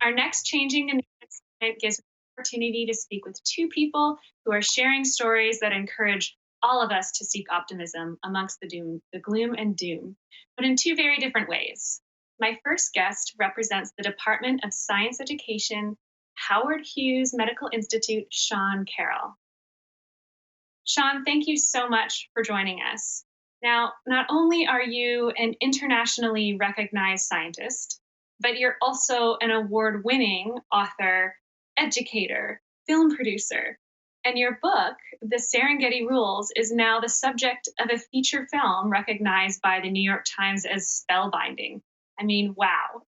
Our next Changing the Narrative segment gives me the opportunity to speak with two people who are sharing stories that encourage all of us to seek optimism amongst the gloom and doom, but in two very different ways. My first guest represents the Department of Science Education, Howard Hughes Medical Institute, Sean Carroll. Sean, thank you so much for joining us. Now, not only are you an internationally recognized scientist, but you're also an award winning author, educator, film producer. And your book, The Serengeti Rules, is now the subject of a feature film recognized by the New York Times as spellbinding. I mean, wow.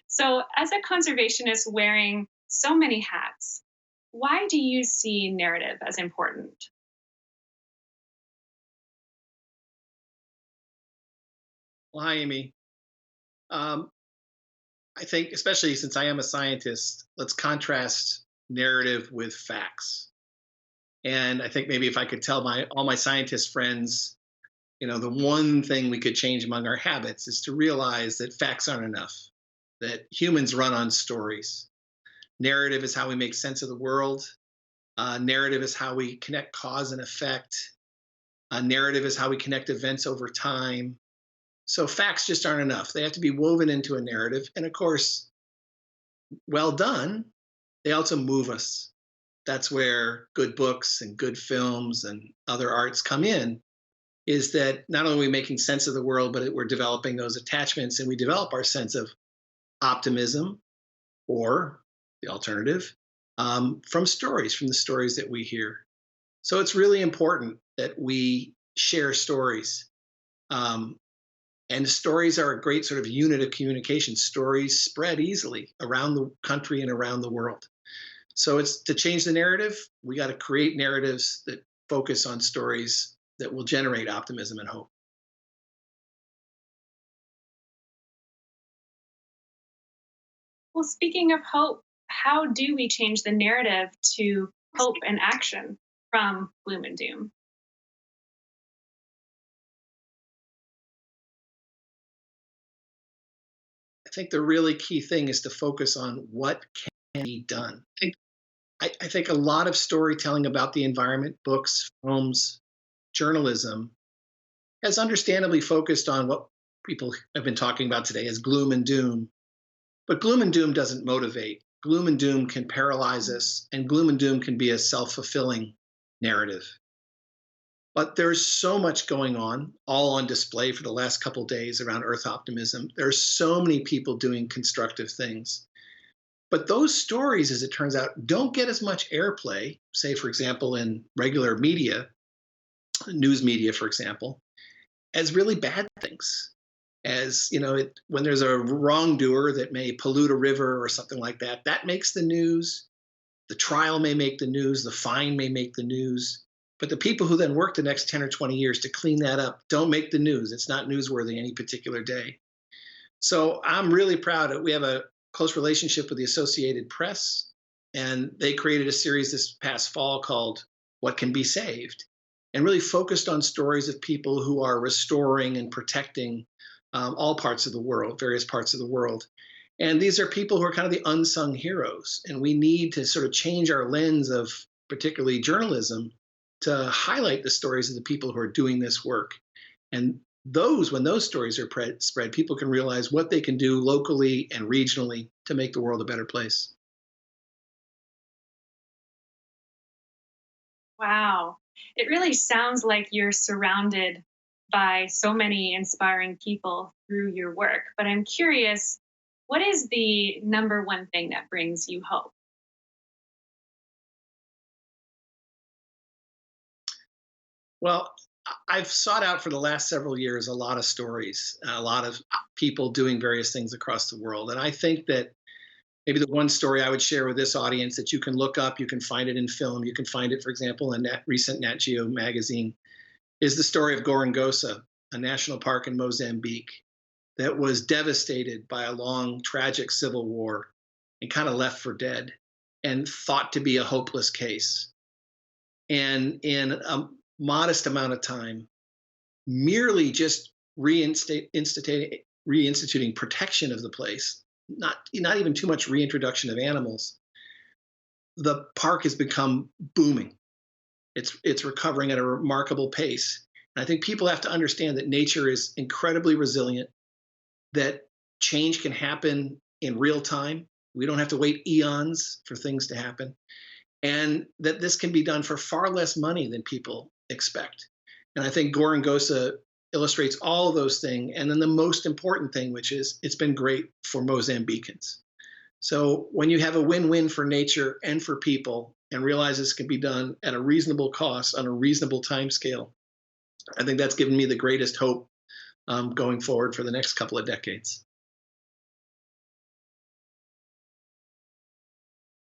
So, as a conservationist wearing so many hats, why do you see narrative as important? Well, hi, Amy. Um, I think, especially since I am a scientist, let's contrast narrative with facts. And I think maybe if I could tell my all my scientist friends, the one thing we could change among our habits is to realize that facts aren't enough. That humans run on stories. Narrative is how we make sense of the world. Narrative is how we connect cause and effect. Narrative is how we connect events over time. So facts just aren't enough. They have to be woven into a narrative. And of course, well done, they also move us. That's where good books and good films and other arts come in, is that not only are we making sense of the world, but we're developing those attachments and we develop our sense of optimism or the alternative from the stories that we hear. So it's really important that we share stories. Um, And stories are a great sort of unit of communication. Stories spread easily around the country and around the world. So it's to change the narrative, we got to create narratives that focus on stories that will generate optimism and hope. Well, speaking of hope, how do we change the narrative to hope and action from gloom and doom? I think the really key thing is to focus on what can be done. I think a lot of storytelling about the environment, books, films, journalism, has understandably focused on what people have been talking about today as gloom and doom. But gloom and doom doesn't motivate. Gloom and doom can paralyze us, and gloom and doom can be a self fulfilling narrative. But there's so much going on, all on display for the last couple days around Earth optimism. There's so many people doing constructive things. But those stories, as it turns out, don't get as much airplay, say, for example, in regular media, news media, for example, as really bad things. As when there's a wrongdoer that may pollute a river or something like that, that makes the news. The trial may make the news, the fine may make the news, but the people who then work the next 10 or 20 years to clean that up don't make the news. It's not newsworthy any particular day. So I'm really proud that we have a close relationship with the Associated Press, and they created a series this past fall called What Can Be Saved, and really focused on stories of people who are restoring and protecting all parts of the world, various parts of the world. And these are people who are kind of the unsung heroes. And we need to sort of change our lens of particularly journalism to highlight the stories of the people who are doing this work. And when those stories are spread, people can realize what they can do locally and regionally to make the world a better place. Wow. It really sounds like you're surrounded by so many inspiring people through your work. But I'm curious, what is the number one thing that brings you hope? Well, I've sought out for the last several years a lot of stories, a lot of people doing various things across the world. And I think that maybe the one story I would share with this audience that you can look up, you can find it in film, you can find it, for example, in that recent Nat Geo magazine, is the story of Gorongosa, a national park in Mozambique that was devastated by a long, tragic civil war and kind of left for dead and thought to be a hopeless case. And in a modest amount of time, merely just reinstituting protection of the place not even too much reintroduction of animals, the park has become booming. It's recovering at a remarkable pace. And I think people have to understand that nature is incredibly resilient, that change can happen in real time. We don't have to wait eons for things to happen, and that this can be done for far less money than people expect. And I think Gorangosa illustrates all of those things. And then the most important thing, which is it's been great for Mozambicans. So when you have a win-win for nature and for people and realize this can be done at a reasonable cost on a reasonable time scale, I think that's given me the greatest hope going forward for the next couple of decades.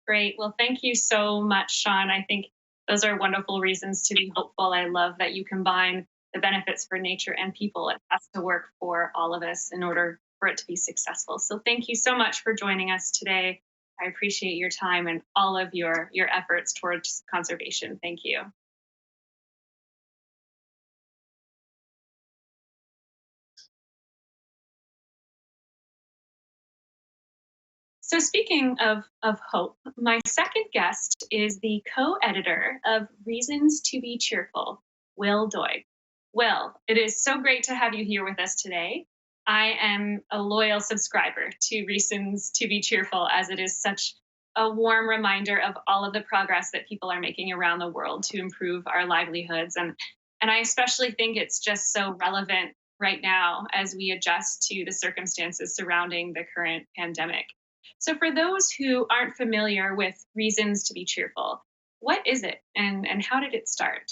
Great. Well, thank you so much, Sean. I think those are wonderful reasons to be hopeful. I love that you combine the benefits for nature and people. It has to work for all of us in order for it to be successful. So thank you so much for joining us today. I appreciate your time and all of your efforts towards conservation. Thank you. So, speaking of hope, my second guest is the co editor of Reasons to Be Cheerful, Will Doig. Will, it is so great to have you here with us today. I am a loyal subscriber to Reasons to Be Cheerful, as it is such a warm reminder of all of the progress that people are making around the world to improve our livelihoods. And I especially think it's just so relevant right now as we adjust to the circumstances surrounding the current pandemic. So, for those who aren't familiar with Reasons to Be Cheerful, what is it and how did it start?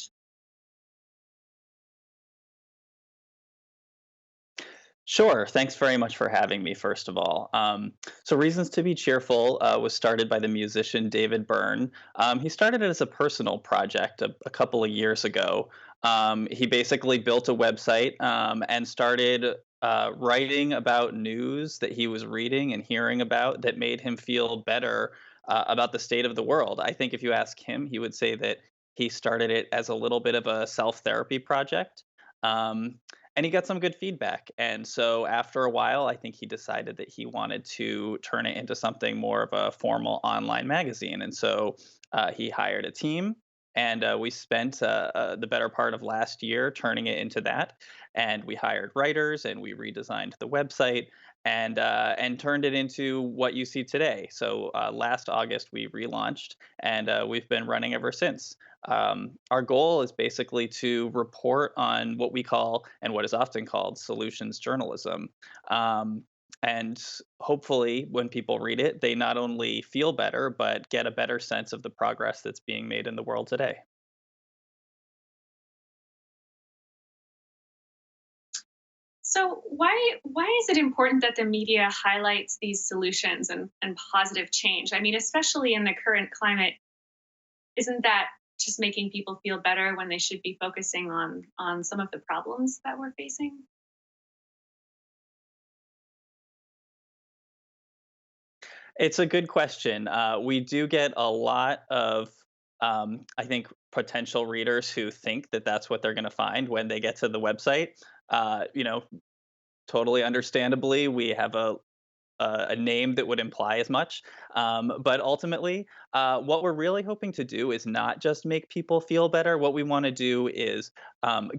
Sure. Thanks very much for having me, first of all. So, Reasons to Be Cheerful was started by the musician David Byrne. He started it as a personal project a couple of years ago. He basically built a website and started writing about news that he was reading and hearing about that made him feel better about the state of the world. I think if you ask him, he would say that he started it as a little bit of a self therapy project. Um, and he got some good feedback. And so after a while, I think he decided that he wanted to turn it into something more of a formal online magazine. And so he hired a team. And we spent the better part of last year turning it into that. And we hired writers and we redesigned the website and turned it into what you see today. So last August we relaunched, and we've been running ever since. Our goal is basically to report on what we call and what is often called solutions journalism. Um, and hopefully, when people read it, they not only feel better, but get a better sense of the progress that's being made in the world today. So, why is it important that the media highlights these solutions and positive change? I mean, especially in the current climate, isn't that just making people feel better when they should be focusing on some of the problems that we're facing? It's a good question. We do get a lot of, I think, potential readers who think that that's what they're going to find when they get to the website. You know, totally understandably, we have a name that would imply as much. But ultimately, what we're really hoping to do is not just make people feel better. What we want to do is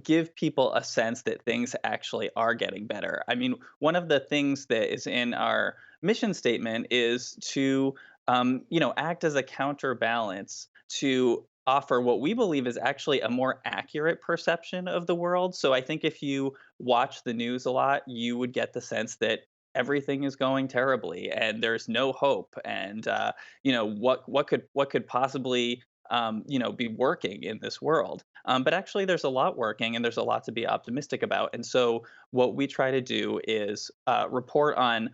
give people a sense that things actually are getting better. I mean, one of the things that is in our mission statement is to, act as a counterbalance to offer what we believe is actually a more accurate perception of the world. So I think if you watch the news a lot, you would get the sense that everything is going terribly and there's no hope, and what could possibly be working in this world. But actually there's a lot working and there's a lot to be optimistic about. And so what we try to do is report on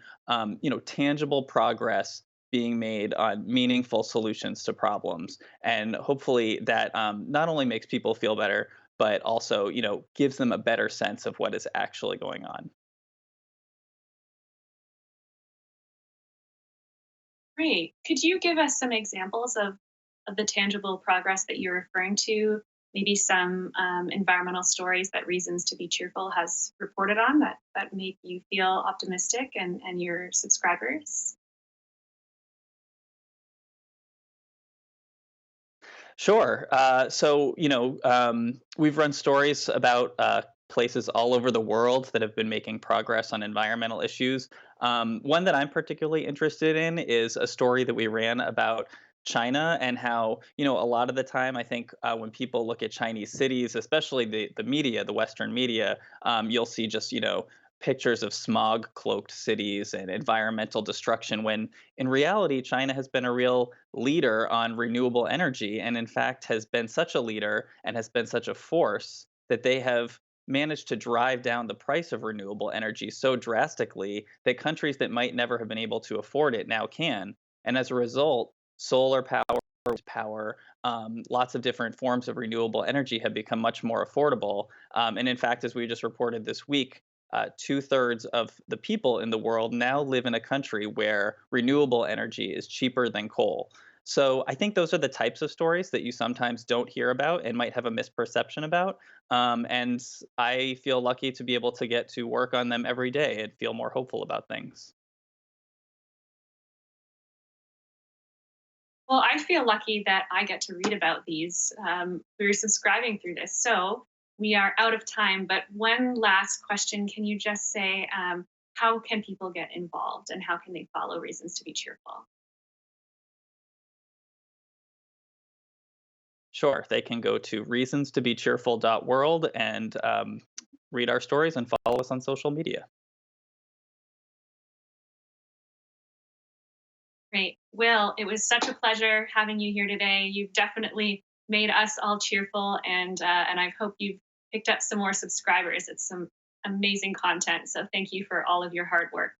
tangible progress being made on meaningful solutions to problems, and hopefully that not only makes people feel better, but also gives them a better sense of what is actually going on. Great. Could you give us some examples of the tangible progress that you're referring to? maybe some environmental stories that Reasons to Be Cheerful has reported on that make you feel optimistic and your subscribers? Sure. We've run stories about places all over the world that have been making progress on environmental issues. One that I'm particularly interested in is a story that we ran about China and how, a lot of the time, I think when people look at Chinese cities, especially the media, the Western media, you'll see just, pictures of smog cloaked cities and environmental destruction when in reality, China has been a real leader on renewable energy, and in fact has been such a leader and has been such a force that they have managed to drive down the price of renewable energy so drastically that countries that might never have been able to afford it now can. And as a result, solar power, lots of different forms of renewable energy have become much more affordable. And in fact, as we just reported this week, two-thirds of the people in the world now live in a country where renewable energy is cheaper than coal. So I think those are the types of stories that you sometimes don't hear about and might have a misperception about. And I feel lucky to be able to get to work on them every day and feel more hopeful about things. Well, I feel lucky that I get to read about these through subscribing through this. So we are out of time, but one last question. Can you just say, how can people get involved and how can they follow Reasons to Be Cheerful? Sure, they can go to reasonstobecheerful.world and read our stories and follow us on social media. Great. Will, it was such a pleasure having you here today. You've definitely made us all cheerful, and I hope you've picked up some more subscribers. It's some amazing content. So thank you for all of your hard work.